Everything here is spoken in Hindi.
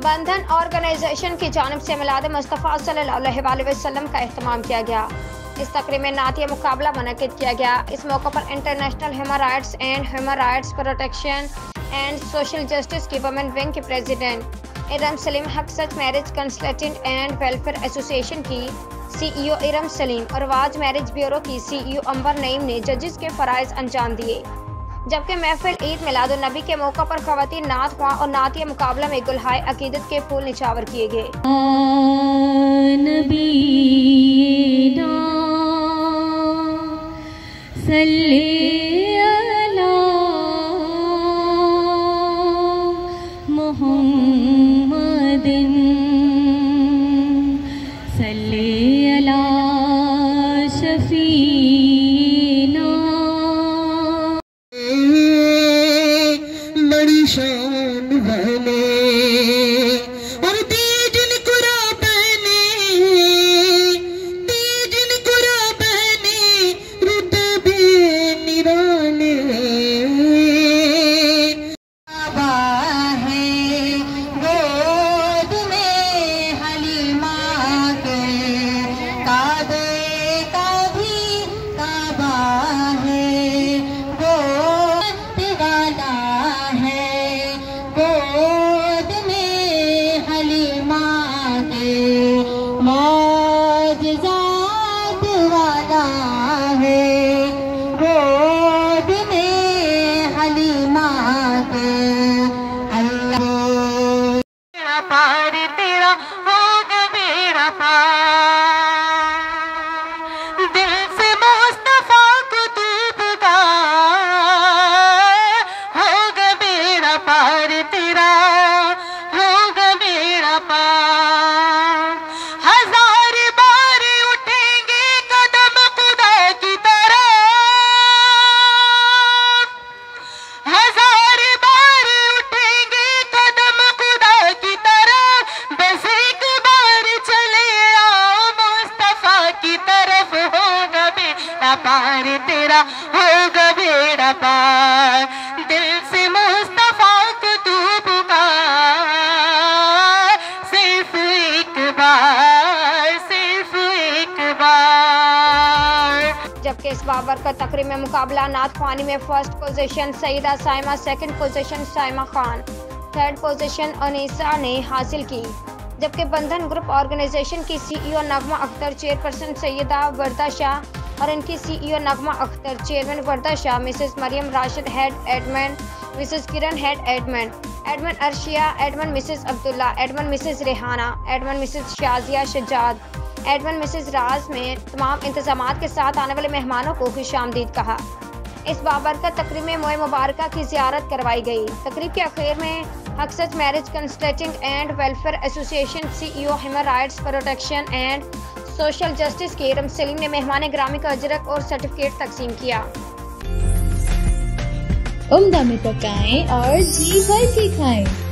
बंधन ऑर्गेनाइजेशन की जानिब से मिलाद मुस्तफ़ा सल्लल्लाहु अलैहि वसल्लम का एहतमाम किया गया। इस तकरीब में नातिया मुकाबला मुनक्किद किया गया। इस मौके पर International Human Rights and Human Rights Protection and Social Justice की वुमेन विंग के president Iram Salim, Haq Sach Marriage Consultant and Welfare Association की CEO इरम सलीम और वाज मैरिज ब्यूरो की CEO अंबर नईम ने जजेस के फराइज अंजाम दिए। जबकि महफिल ईद मिलादुन नबी के मौका पर ख़वातीन नात ख्वां और नातिया मुकाबला में गुलहाए अकीदत के फूल निछावर किए गए। शान वाले और दीजिन कुरा बहने रुतबे निराले बाबा है गोद में हलीमा के काबे का भी काबा है गोद वाला है गोद में हलीमा के मौजज़ात वाला है गोद में हलीमा के अल्लाह पार तेरा होगा मेरा पार दिल से मुस्तफा को तू पुकार होगा मेरा पार तेरा होगा मेरा पार। हजार बार उठेंगे कदम खुदा की तरफ, हजार बार उठेंगे कदम खुदा की तरफ, बस एक बार चले आओ मुस्तफा की तरफ होगा मेरा पार तेरा होगा मेरा पार दिल से मुस्तफा को तू पुकार सिर्फ एक बार। जबकि इस बाबरकत तकरीब में मुकाबला नात ख्वानी में first position Saeeda Saima, second position Saima Khan, third position Anisa ने हासिल की। जबकि बंधन ग्रुप ऑर्गेनाइजेशन की CEO नगमा अख्तर, चेयरपर्सन सैयदा वर्दा शाह और इनकी CEO नगमा Akhtar, chairman Warda Shah, Mrs Mariyam Rashid head admin, Mrs Kiran head admin, admin Arshiya, admin Mrs Abdullah, admin Mrs Rehana, admin Mrs Shazia Shahzad, admin Mrs Raj में तमाम इंतजामात के साथ आने वाले मेहमानों को खुशामदीद कहा। इस बाबरकत तकरीब में मोए मुबारका की ज़ियारत करवाई गई। तकरीब के आखिर में Haq Sach Marriage Consultant and Welfare Association CEO Human Rights Protection and Social Justice के इरम सलीम ने मेहमान ग्रामी का अजरक और सर्टिफिकेट तकसीम किया। उम्दा में पकाएं और जी भर के खाएं।